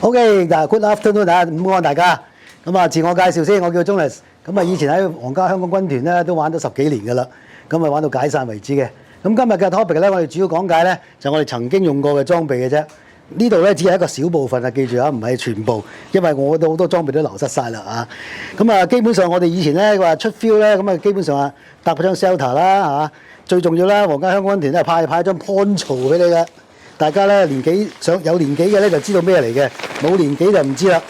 OK， 嗱 ，good afternoon 啊，午安大家。咁啊，自我介紹先，我叫 Jonas。咁啊，以前喺皇家香港軍團咧都玩咗10幾年㗎啦。咁啊，玩到解散為止嘅。咁今日嘅 topic 咧，我哋主要講解咧就我哋曾經用過嘅裝備嘅啫。呢度咧只係一個小部分啊，記住啊，唔係全部，因為我哋好多裝備都流失晒啦啊。咁啊，基本上我哋以前咧話出 field 咧，咁啊基本上啊搭嗰張 shelter 啦嚇，最重要啦，皇家香港軍團咧派張 poncho 俾你嘅。大家咧年紀有年紀嘅咧就知道咩嚟嘅，冇年紀就唔知啦。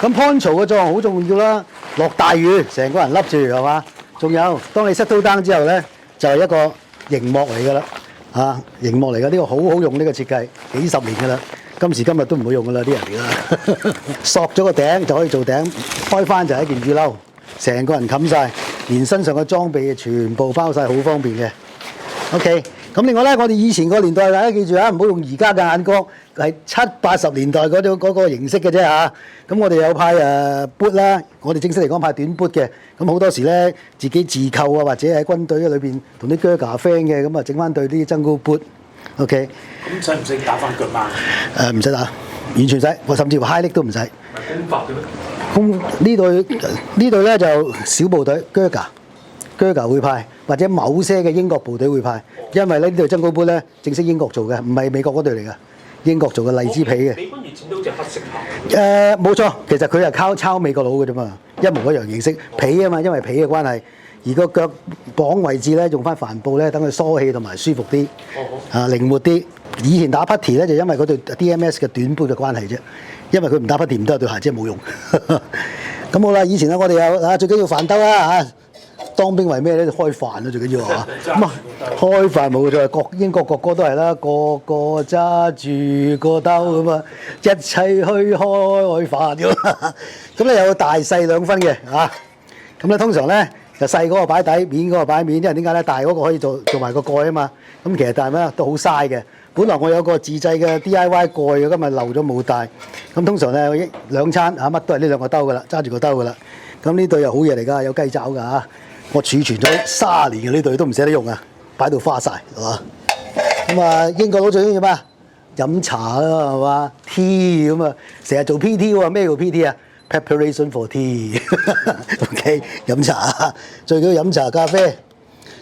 咁 poncho 嘅作用好重要啦，落大雨成個人笠住係嘛？仲有當你 settle down 之後咧，就係一個熒幕嚟㗎啦嚇，熒幕嚟㗎，呢個好好用呢個設計，幾十年㗎啦。今時今日都唔會用㗎啦，啲人而家索咗個頂就可以做頂，開翻就係一件雨褸，成個人冚晒，連身上嘅裝備全部包晒，好方便嘅。OK。咁另外咧，我哋以前個年代大家記住啊，唔好用而家嘅眼光，係70、80年代嗰個形式嘅啫嚇。咁我哋有派boot 啦，我哋正式嚟講派短 boot 嘅。咁好多時咧自己自購啊，或者喺軍隊裏邊同啲 Gurkha friend 嘅，咁啊整翻對啲 jungle boot。OK。咁使唔使打翻腳踭？唔使打，完全唔使，我甚至乎 high leg 都唔使。公法嘅咩？咁呢隊咧就小部隊 Gurkha 會派，或者某些嘅英國部隊會派，因為咧呢隊真高杯咧正式英國做嘅，唔係美國嗰隊嚟嘅，英國做嘅荔枝皮嘅。美軍越戰都好似黑色鞋。冇錯，其實佢係抄美國佬嘅啫嘛，一模一樣形式，皮啊嘛，因為皮嘅關係，而個腳綁位置咧用翻帆布咧，等佢梳氣同埋舒服啲，靈活啲。以前打 putty 咧就因為嗰對 DMS 嘅短杯嘅關係啫，因為佢唔打 putty 唔得對鞋，即係冇用。咁好啦，以前咧我哋有最緊要飯兜啦嚇。當兵為咩咧？開飯啊，最緊要嚇。咁啊，開飯冇錯，英國國歌都係啦，個個揸住個兜咁啊，一齊去開飯咁。咁咧有大細兩分嘅嚇。咁咧通常咧就細嗰個擺底，面嗰個擺面，因為點解咧？大嗰個可以做埋個蓋啊嘛。咁其實但係咩都好嘥嘅。本來我有個自製嘅 DIY 蓋嘅，今日漏咗冇帶。咁通常咧兩餐嚇乜都係呢兩個兜噶啦，揸住個兜噶啦。咁呢對又好嘢嚟㗎，有雞爪㗎嚇。我儲存咗30年嘅呢對都唔捨得用啊，擺到花晒係嘛？咁啊英國佬最中意咩？飲茶啦係嘛 ？tea 咁啊，成日做 PT 喎，咩叫 PT 啊 ？Preparation for tea。OK， 飲茶最緊要飲茶咖啡。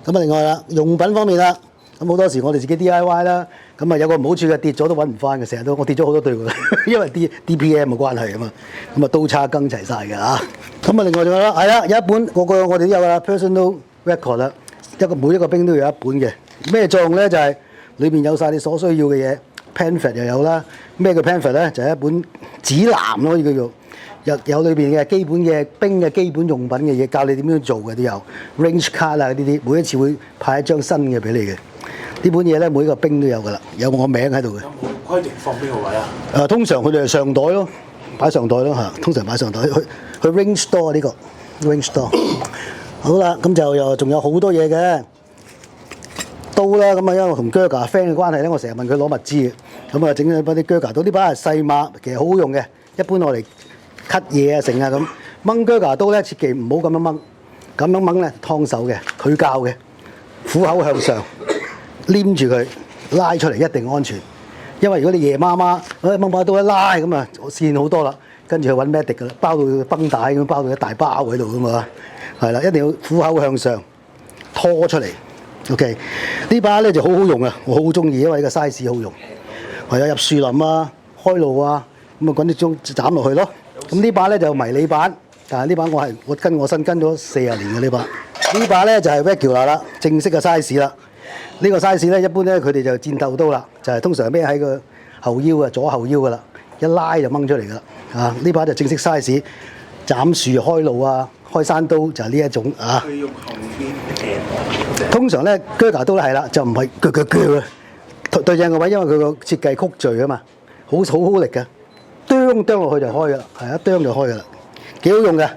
咁啊另外啦，用品方面啦，咁好多時我哋自己 DIY 啦，咁啊有個唔好處嘅，跌咗都揾唔翻嘅，成日都我跌咗好多對㗎，因為DPM 嘅關係啊嘛，咁啊刀叉更齊晒嘅嚇。咁啊，另外仲有啦，係啦，有一本個我哋都有啦 ，personal record 啦，每一個兵都有一本嘅。咩作用咧？就係裏邊有晒你所需要嘅嘢 ，pamphlet 又有啦。咩叫 pamphlet 咧？就係一本指南咯，可以叫做有裏邊嘅基本嘅兵嘅基本用品嘅嘢，教你點樣做嘅都有 range card 啊呢啲，每一次會派一張新嘅俾你嘅。呢本嘢咧，每一個兵都有噶啦，有我名喺度嘅。有冇規定放邊個位啊？通常佢哋係上袋咯，擺上袋咯嚇，通常擺上袋去 range store 呢個 range store。好啦，咁就又仲有好多嘢嘅刀啦，咁啊因為我同 Gurkha friend 嘅關係咧，我成日問佢攞物資嘅，咁啊整咗啲 Gurkha刀，呢把係細碼，其實好好用嘅，一般我嚟 cut 嘢啊成啊咁。掹 Gurkha刀咧，切忌唔好咁樣掹，咁樣掹咧燙手嘅，佢教嘅，虎口向上，黏住佢，拉出嚟一定安全。因為如果你夜媽媽掹把刀一拉咁啊，線好多啦。跟住去揾 medic 㗎啦，包到繃帶咁，包到一大包喺度㗎嘛，係啦，一定要虎口向上拖出嚟。OK， 呢把咧就好好用啊，我好中意，因為呢個 size 好用，係啊，入樹林啊、開路啊，咁啊滾啲鐘斬落去咯。咁呢把咧就迷你版，但係呢把我跟我身跟咗40年嘅呢把。呢把咧就係 regular 啦，正式嘅 size 啦。呢個 size 咧一般咧佢哋就戰鬥刀啦，就係通常孭喺個後腰啊、左後腰㗎啦。一拉就掹出嚟㗎啦，啊！呢把就正式 size， 斬樹開路啊，開山刀就係呢一種啊。佢用後邊通常咧，Gurkha刀係啦，就唔係鋸啊，對正個位，因為佢個設計曲序啊嘛，好力嘅，啄落去就開㗎啦，係一啄就開㗎啦，幾好用嘅。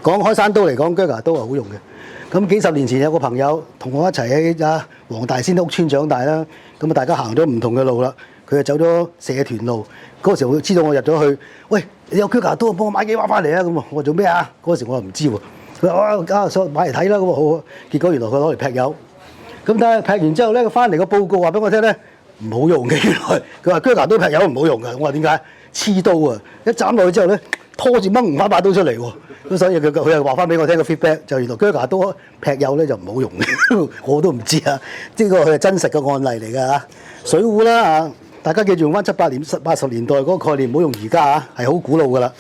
講開山刀嚟講，Gurkha刀係好用嘅。咁幾十年前有個朋友同我一齊喺黃大仙屋村長大啦，咁啊大家行咗唔同嘅路啦。佢就走咗社團路，嗰個時候知道我入咗去，喂，你有 Gurkha刀，幫我買幾把翻嚟啊！咁我做咩啊？嗰個時我又唔知喎。佢話所買嚟睇啦，咁好。結果原來佢攞嚟劈友。咁但係劈完之後咧，佢翻嚟個報告話俾我聽咧，唔好用嘅。原來佢話 Gurkha刀劈友唔好用嘅。我話點解？黐刀啊！一斬落去之後咧，拖住掹唔翻把刀出嚟喎。咁所以佢又話翻俾我聽個 feedback，就原來鋸牙刀劈友咧就唔好用嘅，我都唔知啊。呢個係真實嘅案例嚟㗎嚇。水壺啦嚇，大家記住用翻80年代嗰個概念，唔好用而家嚇，係好古老㗎啦。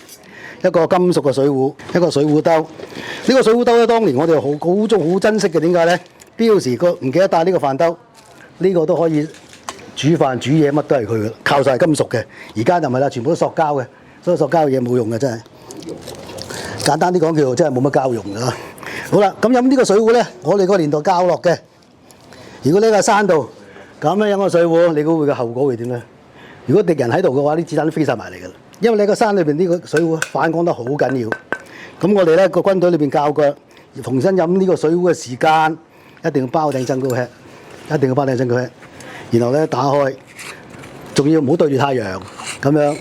一個金屬嘅水壺，一個水壺兜。呢個水壺兜咧，當年我哋好珍惜嘅，點解咧？標時唔記得帶呢個飯兜，呢個都可以煮飯煮嘢，乜都係佢嘅，靠晒金屬嘅。而家就唔係啦，全部都塑膠嘅，所以塑膠嘅嘢冇用嘅真係。簡單啲講叫做真係冇乜膠用㗎。好啦，咁飲呢個水壺咧，我哋個年代教落嘅。如果呢個山度咁樣飲個水壺，你估會嘅後果會點咧？如果敵人喺度嘅話，啲子彈都飛晒埋嚟㗎啦。因為你個山裏邊呢個水壺反光得好緊要。咁我哋咧個軍隊裏邊教過，逢親飲呢個水壺嘅時間，一定要包頂增高吃，一定要包頂增高吃。然後咧打開，仲要唔好對住太陽咁樣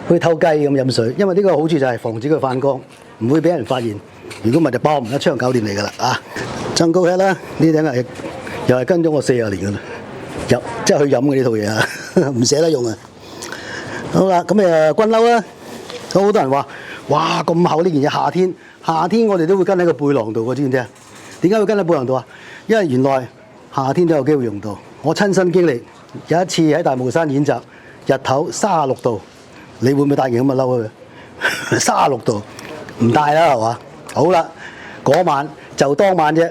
好似偷雞咁飲水，因為呢個好處就係防止佢反光，唔會俾人發現。如果唔係就爆唔一槍搞掂你㗎啦啊！增高吃啦，呢頂係又係跟咗我40年㗎啦，即係去飲嘅呢套嘢啊，唔捨得用啊！好啦，咁軍褸啦，好多人話：哇咁厚呢件嘢，夏天我哋都會跟喺個背囊度嘅，知唔知啊？點解會跟喺背囊度啊？因為原來夏天都有機會用到。我親身經歷有一次喺大帽山演習，日頭36度，你會唔會帶件咁嘅褸去？36度唔帶啦，係嘛？好啦，嗰晚就當晚啫，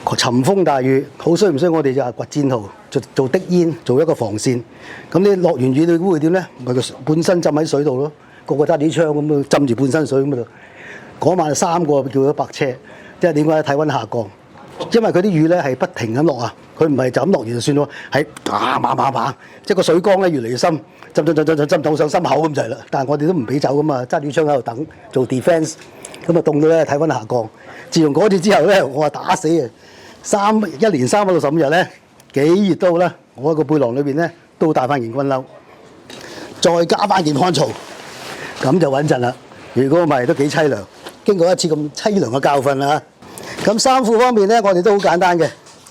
尋風大雨，好衰唔衰？我哋就掘戰壕，做滴煙，做一個防線。咁你落完雨你會點咧？咪個半身浸喺水度咯，個揸住啲槍咁啊，浸住半身水咁啊！嗰晚3個叫咗白車，即係點解體溫下降？因為佢啲雨咧係不停咁落啊，佢唔係就咁落完就算咯，係砰，即係個水缸咧越嚟越深，浸到上心口咁就係啦。但係我哋都唔俾走噶嘛，揸住槍喺度等做 defence， 咁啊凍到咧體溫下降。自從嗰次之後咧，我話打死啊！1年365日咧，幾熱都好啦，我喺個背囊裏邊咧都帶翻件軍褸，再加翻件乾草，咁就穩陣啦。如果唔係都幾凄涼，經過一次咁凄涼嘅教訓啦。咁衫褲方面咧，我哋都好簡單嘅。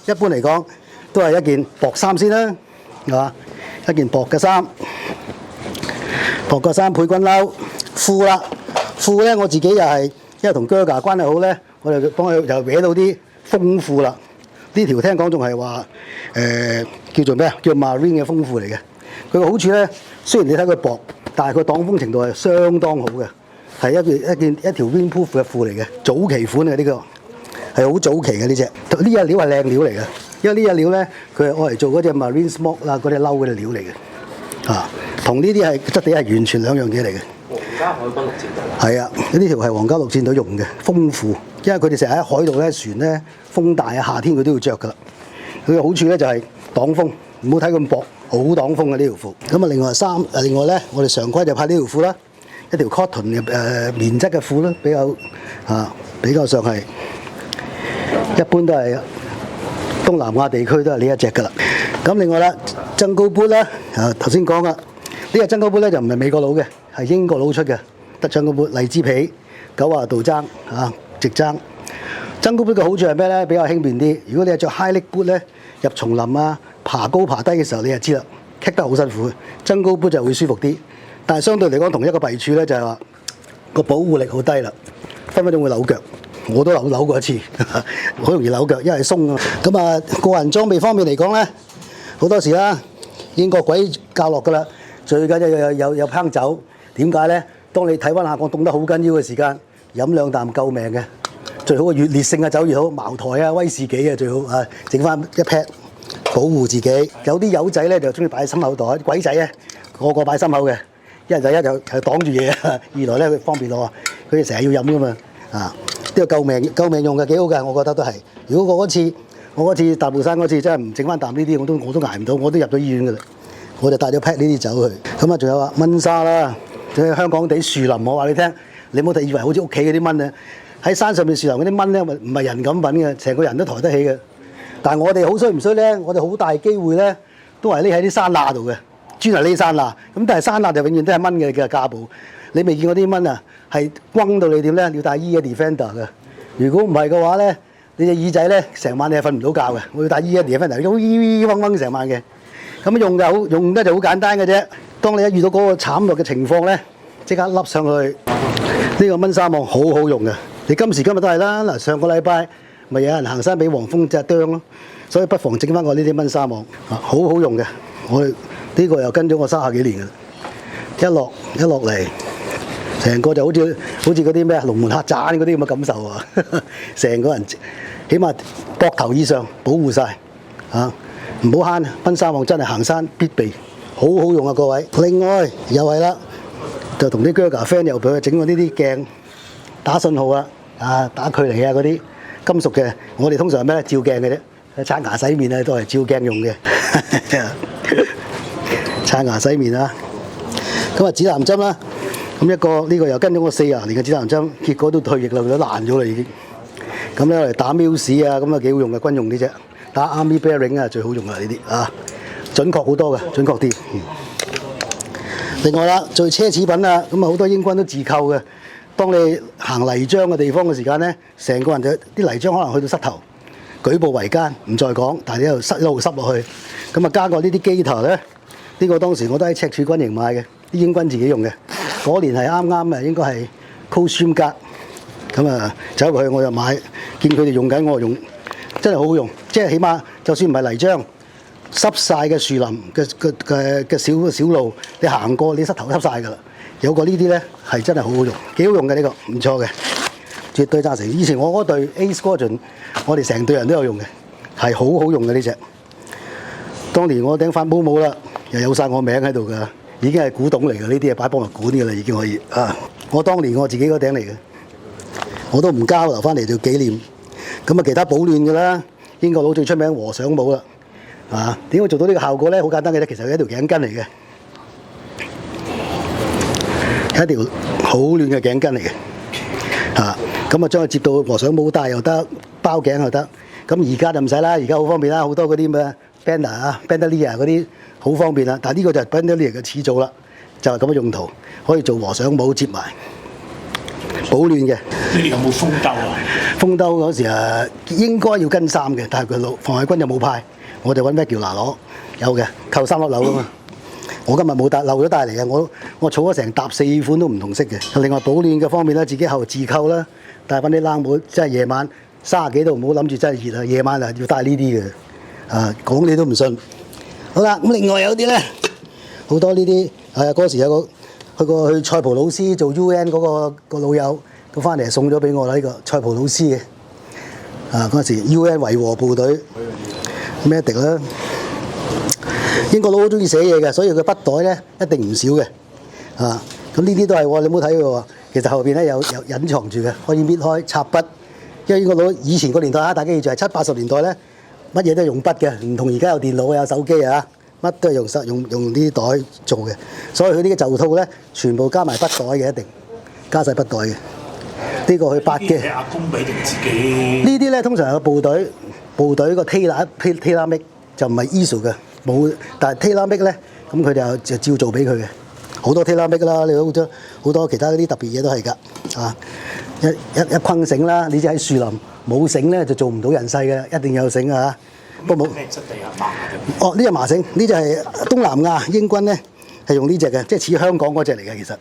一般嚟講，都係一件薄衫先啦，係嘛？一件薄嘅衫，薄嘅衫配軍褸。褲啦，褲咧我自己又係，因為同鋸牙關係好咧，我哋幫佢又搲到啲風褲啦。呢條聽講仲係話叫做咩啊？叫 Marine 嘅風褲嚟嘅。佢個好處咧，雖然你睇佢薄，但係佢擋風程度係相當好嘅，係一條 windproof 嘅褲嚟嘅，早期款嘅呢個。係好早期嘅呢隻，呢隻料係靚料嚟嘅，因為呢隻料咧，佢係愛嚟做嗰隻 Marine Smock 啦，嗰啲褸嗰啲料嚟嘅，同呢啲係質地係完全兩樣嘢嚟嘅。皇家海軍陸戰隊係啊，呢條係皇家陸戰隊用嘅風褲，因為佢哋成日喺海度咧，船咧風大啊，夏天佢都要着㗎啦。佢嘅好處咧就係擋風，唔好睇咁薄，好擋風嘅呢條褲。咁啊，另外咧，我哋常規就派呢條褲啦，一條 cotton 嘅棉質嘅褲啦，比較上係。一般都係東南亞地區都係呢一隻㗎啦。咁另外啦，增高 boot 啦，頭先講啦，呢個增高 boot 咧就唔係美國佬嘅，係英國佬出嘅，得增高 boot，荔枝皮，90度踭直踭。增高 boot 嘅好處係咩咧？比較輕便啲。如果你係着 high leg boot 咧，入叢林啊、爬高爬低嘅時候，你就知啦，棘得好辛苦。增高 boot 就會舒服啲，但係相對嚟講，同一個弊處咧就係話個保護力好低啦，分分鐘會扭腳。我都扭過一次，好容易扭腳，因為鬆啊。咁啊，個人裝備方面嚟講咧，好多時啦，英國鬼教落㗎啦。最緊要有烹酒，點解咧？當你體溫下降凍得好緊要嘅時間，飲2啖救命嘅。最好越烈性嘅酒越好，茅台啊、威士忌啊最好啊，整翻一 pat 保護自己。有啲友仔咧就中意擺喺心口袋，鬼仔咧個擺心口嘅，一就係擋住嘢，二來咧佢方便我，佢哋成日要飲㗎嘛呢個救命用嘅幾好嘅，我覺得都係。如果我嗰次大帽山嗰次真係唔整翻啖呢啲，我都捱唔到，我都入咗醫院㗎啦。我就帶咗 pack 呢啲走去。咁啊，仲有蚊紗啦，仲有香港地樹林，我話你聽，你唔好以為好似屋企嗰啲蚊啊，喺山上面樹林嗰啲蚊咧，唔係人咁品嘅，成個人都抬得起嘅。但係我哋好衰唔衰咧？我哋好大機會咧，都係匿喺啲山罅度嘅，專係匿山罅。咁但係山罅就永遠都係蚊嘅家寶。你未見過啲蚊啊？係轟到你點咧？要戴E嘅 Defender 嘅。如果唔係嘅話咧，你隻耳仔咧成晚你係瞓唔到覺嘅。我要戴E嘅 Defender，嗡嗡成晚嘅。咁用得就好簡單嘅啫。當你一遇到嗰個慘烈嘅情況咧，即刻笠上去。呢個蚊紗網好好用嘅，你今時今日都係啦。嗱，上個禮拜咪有人行山俾黃蜂隻啄咯，所以不妨整翻個呢啲蚊紗網啊，好好用嘅。我呢個又跟咗我30幾年嘅，一落嚟，成個就好似嗰啲咩龍門客棧嗰啲咁嘅感受啊！成個人起碼膊頭以上保護晒啊！唔好慳，蚊紗網真係行山必備，好好用啊各位。另外又係啦，就同啲 Gurkha friend 又俾佢整過呢啲鏡打信號啊，打距離啊嗰啲金屬嘅。我哋通常係咩照鏡嘅啫，刷牙洗面啊都係照鏡用嘅。刷牙洗面啊，咁啊指南針啦，咁呢個又跟咗我40年嘅指南針，結果都退役啦，佢都爛咗啦已經。咁咧嚟打 Muse 啊，咁啊幾好用嘅，軍用啲啫。打 Army Bearing 啊最好用啦呢啲啊，準確好多嘅，準確啲。另外啦，最奢侈品啊，咁啊好多英軍都自購嘅。當你行泥漿嘅地方嘅時間咧，成個人就啲泥漿可能去到膝頭，舉步維艱，唔再講，但係一路濕落去。咁啊加個呢啲 Gaiter 咧，呢個當時我都喺赤柱軍營買嘅，啲英軍自己用嘅。嗰年係啱啱啊，應該係 Coldstream Guard。咁啊走過去我就買，見佢哋用緊，我就用，真係好好用。即係起碼就算唔係泥漿，濕晒嘅樹林嘅小路，你行過你膝頭濕晒㗎啦。有個呢啲咧係真係好好用，幾好用嘅呢個，唔錯嘅，絕對贊成。以前我嗰隊 A Squadron，我哋成隊人都有用嘅，係好好用嘅呢隻。當年我頂法毛帽啦，又有晒我名喺度㗎，已經係古董嚟㗎，呢啲係擺博物館㗎啦，已經可以啊。我當年我自己嗰頂嚟嘅，我都唔交，留翻嚟做紀念。咁啊，其他保暖㗎啦，英國佬最出名和尚帽啦，啊，點解做到呢個效果咧？好簡單嘅啫，其實係一條頸巾嚟嘅。一條好暖嘅頸巾嚟嘅，咁啊將佢接到和尚帽戴又得，包頸又得。咁而家就唔使啦，而家好方便啦，好多嗰啲咩 bandolier 嗰啲好方便啦。但係呢個就係 bandolier 嘅始祖啦，就係咁嘅用途，可以做和尚帽接埋，保暖嘅。你哋有冇風兜啊？風兜嗰時啊，應該要跟衫嘅，但係佢防衛軍就冇派，我哋揾咩叫拿攞有嘅，扣3粒紐啊嘛。我今日冇帶，漏咗帶嚟嘅。我儲咗成沓4款都唔同色嘅。另外保暖嘅方面咧，自己後自扣啦，帶翻啲冷帽，即係夜晚30幾度，唔好諗住真係熱啊！夜晚啊要帶呢啲嘅，講你都唔信。好啦，咁另外有啲咧，好多呢啲嗰時有個去塞浦路斯做 UN 嗰個老友，佢翻嚟送咗俾我啦，呢個塞浦路斯嘅。嗰時 UN 維和部隊 medic 啦。英國佬好中意寫嘢嘅，所以佢筆袋咧一定唔少嘅，咁呢啲都係喎，你冇睇佢喎，其實後邊咧有隱藏住嘅，可以搣開插筆。因為英國佬以前個年代大家記住係70、80年代咧，乜嘢都係用筆嘅，唔同而家有電腦有手機啊，乜都係用呢啲袋做嘅，所以佢呢個袖套咧全部加埋筆袋嘅，一定加晒筆袋嘅。呢個去8嘅。係阿公俾定自己？呢啲咧通常係個部隊個 tailor make 就唔係 issue 嘅。冇，但係 tailor make 咧，咁佢哋就照做俾佢嘅，好多 tailor make 啦，你好多其他嗰啲特別嘢都係㗎，一捆繩啦，你知喺樹林冇繩咧就做唔到人世嘅，一定有繩啊！不過冇咩質地啊？麻嘅。哦，呢隻麻繩，呢隻係東南亞英軍咧係用呢隻嘅，即係似香港嗰隻嚟嘅其實，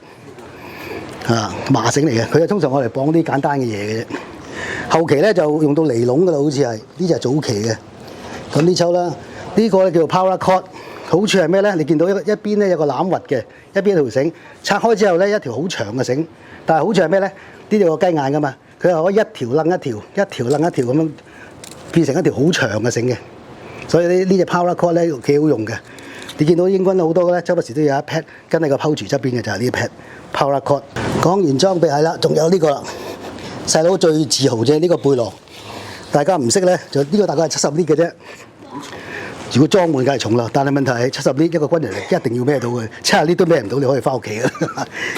麻繩嚟嘅，佢係通常我哋綁啲簡單嘅嘢嘅啫。後期咧就用到尼龍㗎啦，好似係呢隻係早期嘅，咁呢抽啦。呢個咧叫做 paracord， 好處係咩咧？你見到一邊咧有個攬核嘅，一邊有條繩，拆開之後咧一條好長嘅繩，但係好處係咩咧？呢度有雞眼㗎嘛，佢係可以一條掕一條，一條掕一條咁樣變成一條好長嘅繩嘅，所以呢隻 paracord 咧幾好用嘅。你見到英軍好多咧，周不時都有一 pad 跟喺個 pouch 側邊嘅就係呢 pad paracord。講完裝備係啦，仲有呢個啦，細佬最自豪啫，呢個背囊，大家唔識咧就呢個大概係70 lit 嘅啫。如果裝滿梗係重啦，但係問題係70 lit 一個軍人一定要孭到佢，70 lit都孭唔到，你可以翻屋企嘅。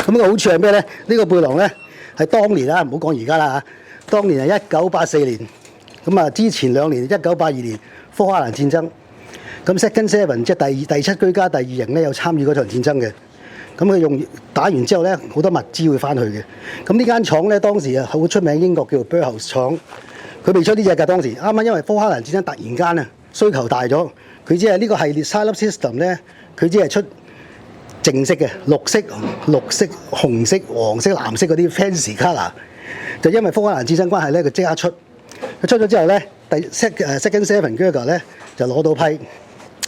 咁個好處係咩咧？呢個背囊咧係當年啦，唔好講而家啦嚇。當年係1984年，咁啊之前2年1982年福克蘭戰爭，咁 Second Seven 即係第7居加第2營咧有參與嗰場戰爭嘅。咁佢打完之後咧，好多物資會翻去嘅。咁呢間廠咧當時啊好出名，英國叫做 Burhouse 廠，佢未出呢隻㗎當時，啱啱因為福克蘭戰爭突然間啊需求大咗，佢只係呢個系列 Silop System 咧，佢只係出正式嘅綠色、紅色、黃色、藍色嗰啲 fancy colour， 就因為福克蘭戰爭關係咧，佢即刻出。佢出咗之後咧，second seven Geiger 咧就攞到批。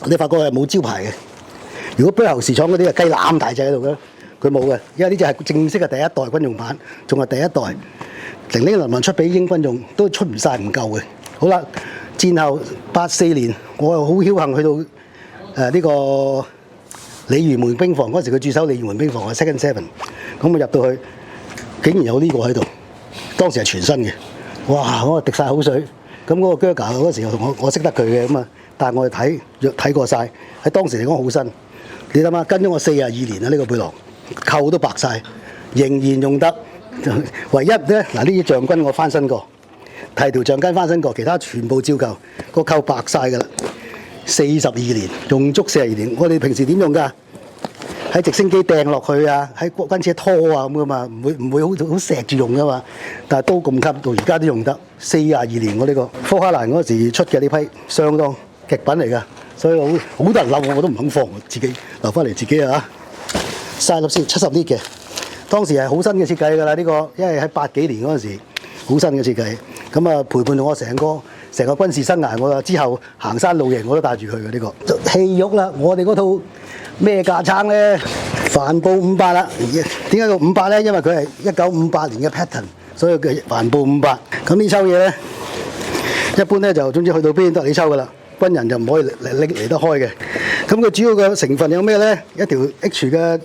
你發覺係冇招牌嘅。如果卑侯士廠嗰啲係雞腩大隻喺度嘅，佢冇嘅，因為呢隻係正式嘅第一代軍用版，仲係第一代。零零林林出俾英軍用都出唔晒，唔夠嘅。好啦，戰後84年，我又好僥幸去到呢個鯉魚門兵房嗰時，佢駐守鯉魚門兵房嘅 second seven， 咁我入到去，竟然有呢個喺度，當時係全新嘅。哇！我滴晒口水。咁嗰個 Geiger 嗰時候同我識得佢嘅咁啊，但係我哋睇過晒，喺當時嚟講好新。你諗下，跟咗我42年啦，呢個背囊扣都白晒，仍然用得。唯一咧嗱，呢啲將軍我翻新過，提條橡筋翻新過，其他全部照舊，個扣白晒㗎啦。42年，用足42年。我哋平時點用㗎？喺直升機掟落去啊，喺軍車拖啊咁噶嘛，唔會好錫住用噶嘛。但係都咁級，到而家都用得。42年我呢個福克蘭嗰時出嘅呢批，相當極品嚟㗎，所以好多人嬲我都唔肯放，自己留翻嚟自己啊。晒粒先70呢嘅，當時係好新嘅設計㗎啦呢個，因為喺80幾年嗰陣時好新嘅設計。咁啊陪伴到我成個軍事生涯，我之後行山露營我都帶住佢嘅呢個。戲肉啦，我哋嗰套。咩架撐咧？帆布58啦。點解叫58咧？因為佢係1958年嘅 pattern， 所以叫帆布58。咁呢抽嘢咧，一般咧就總之去到邊都係你抽噶啦。軍人就唔可以離得開嘅。咁佢主要嘅成分有咩咧？一條 H 嘅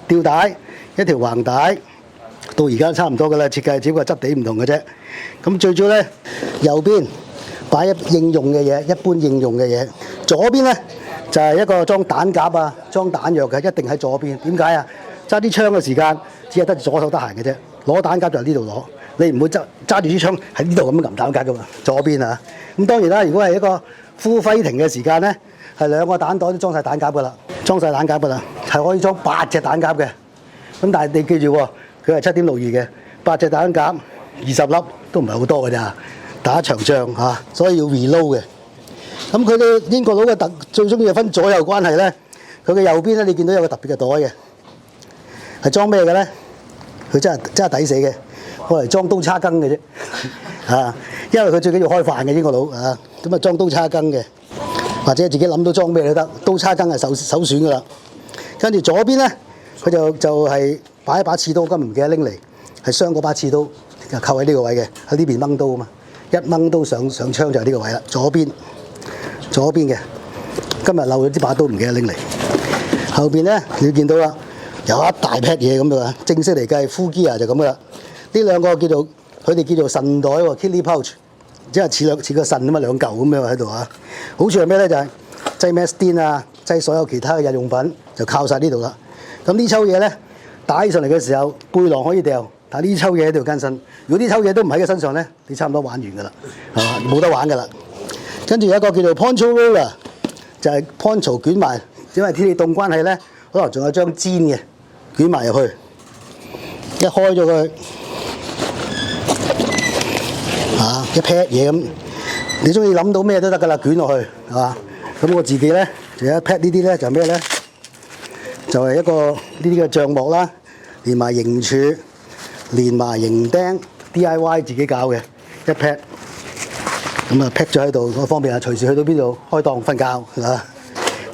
吊帶，一條橫帶，到而家差唔多噶啦。設計只不過質地唔同嘅啫。咁最主要咧，右邊擺應用嘅嘢，一般應用嘅嘢。左邊咧。就係一個裝彈夾啊、裝彈藥嘅，一定喺左邊。點解啊？揸啲槍嘅時間，只係得左手得閒嘅啫。攞彈夾就喺呢度攞，你唔會揸住支槍喺呢度咁樣撳彈夾噶嘛。左邊啊。咁當然啦，如果係一個 full fighting嘅時間咧，係兩個彈袋都裝晒彈夾噶啦，係可以裝8隻彈夾嘅。咁但係你記住喎，佢係7.62嘅，8隻彈夾20粒都唔係好多㗎咋，打一場仗嚇，所以要 reload 嘅。咁佢哋英國佬嘅最中意分左右關係咧，佢嘅右邊咧，你見到有個特別嘅袋嘅，係裝咩嘅咧？佢真係抵死嘅，攞嚟裝刀叉羹嘅啫，啊！因為佢最緊要開飯嘅英國佬啊，咁啊裝刀叉羹嘅，或者自己諗到裝咩都得，刀叉羹係首選噶啦。跟住左邊咧，佢就係擺一把刺刀，今日唔記得拎嚟，係雙嗰把刺刀就扣喺呢個位嘅，喺呢邊掹刀啊嘛，一掹刀上槍就係呢個位啦，左邊嘅，今日漏咗啲把刀唔記得拎嚟。後邊咧，你見到啦，有一大劈嘢咁樣，正式嚟計 full gear 就咁噶啦。呢兩個佢哋叫做腎袋喎 ，kidney pouch， 即係似個腎咁啊，兩嚿咁樣喺度啊。好處係咩咧？就係擠 Mestin 啊，擠所有其他嘅日用品就靠晒呢度啦。咁呢抽嘢咧，打起上嚟嘅時候，背囊可以掉，但係呢抽嘢喺度跟身。如果呢抽嘢都唔喺佢身上咧，你差唔多玩完噶啦，係嘛？冇得玩噶啦。跟住有一個叫做 poncho roller， 就係 poncho 捲埋，因為天氣凍關係咧，可能仲有張氈嘅捲埋入去，一開咗佢，一劈嘢咁，你中意諗到咩都得㗎啦，捲落去係嘛？咁我自己咧就有一劈呢啲咧就係咩咧？就係一個呢啲嘅帳幕啦，連埋營柱，連埋營釘 ，DIY 自己搞嘅一劈。咁啊，劈咗喺度，我方便啊，隨時去到邊度開檔瞓覺，係嘛？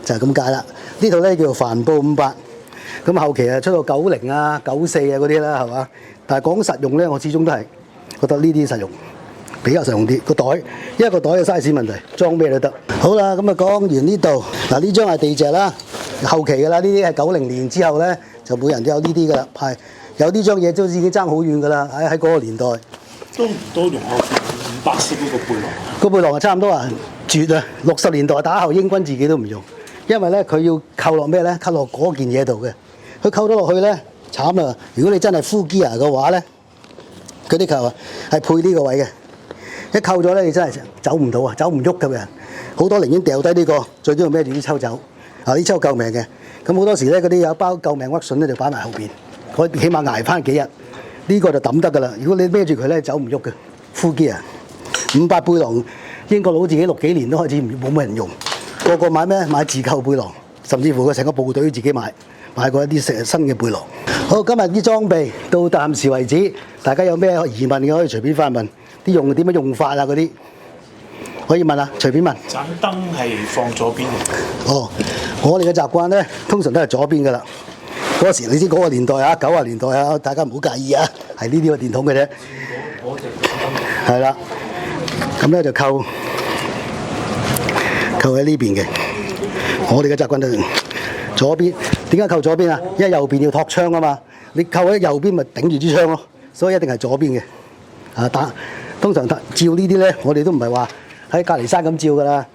就係咁解啦。呢套咧叫做帆布58，咁後期啊出到90啊、94啊嗰啲啦，係嘛？但係講實用咧，我始終都係覺得呢啲實用，比較實用啲。個袋，因為個袋嘅 size 問題，裝咩都得。好啦，咁啊講完呢度，嗱呢張係地隻啦，後期㗎啦，呢啲係90年之後咧，就每人都有呢啲㗎啦，係有呢張嘢都已經爭好遠㗎啦，喺嗰個年代。都用過500 cc 嗰個背囊。個背囊係差唔多啊，絕啊！60年代打後英軍自己都唔用，因為咧佢要扣落咩咧？扣落嗰件嘢度嘅。佢扣咗落去咧，慘啦！如果你真係 full gear 嘅話咧，佢啲扣啊係配呢個位嘅。一扣咗咧，你真係走唔到啊，走唔喐咁樣。好多寧願掉低呢個，最緊要孭住啲抽走。呢抽救命嘅。咁好多時咧，嗰啲有包救命屈筍咧，就擺埋後邊，可以起碼捱翻幾日。呢個就抌得㗎啦。如果你孭住佢咧，走唔喐嘅 full gear。58背囊，英國佬自己6幾年都開始冇乜人用，個個買咩？買自購背囊，甚至乎佢成個部隊自己買買過一啲新嘅背囊。好，今日啲裝備到暫時為止，大家有咩疑問嘅可以隨便翻問，啲點樣用法啊嗰啲可以問啊，隨便問。盞燈係放左邊嘅。哦，我哋嘅習慣咧，通常都係左邊噶啦。嗰時你知嗰個年代啊，90年代啊，大家唔好介意啊，係呢啲個電筒嘅啫。嗰隻係啦，咁咧就扣喺呢邊嘅。我哋嘅習慣就左邊。點解扣左邊啊？因為右邊要托槍啊嘛。你扣喺右邊咪頂住支槍咯，所以一定係左邊嘅。通常照呢啲咧，我哋都唔係話喺隔離山咁照噶啦，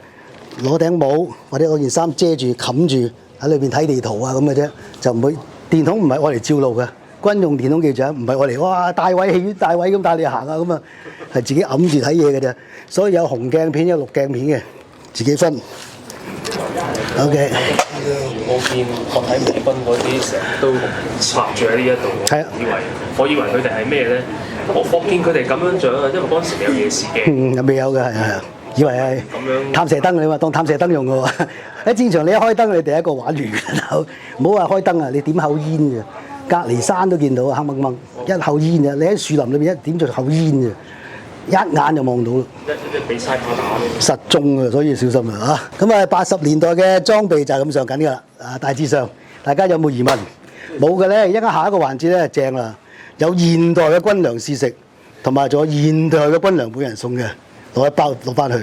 攞頂帽或者攞件衫遮住冚住喺裏邊睇地圖啊咁嘅啫，就唔會電筒唔係愛嚟照路嘅。軍用電筒記住啊，唔係愛嚟哇大位戲院大位咁帶你行啊咁啊，係自己揞住睇嘢嘅啫。所以有紅鏡片有綠鏡片嘅，自己分。OK。我見我睇美軍嗰啲成日都插住喺呢一度，係啊我以為佢哋係咩咧？我見佢哋咁樣著啊，因為嗰陣時未有夜視鏡。未有嘅係啊，以為係探射燈你話當探射燈用嘅喎。喺戰場你一開燈，你第一個玩完嘅，唔好話開燈啊！你點口煙嘅，隔離山都見到黑掹掹，一口煙啊！你喺樹林裏邊一點就口煙嘅，一眼就望到啦。一俾晒炮打實中啊，所以小心啊嚇！咁啊，80年代嘅裝備就係咁上緊㗎啦。大致上大家有冇疑問？冇嘅咧，一陣間下一個環節咧正啦，有現代嘅軍糧試食，同埋仲有現代嘅軍糧每人送嘅，攞一包攞翻去。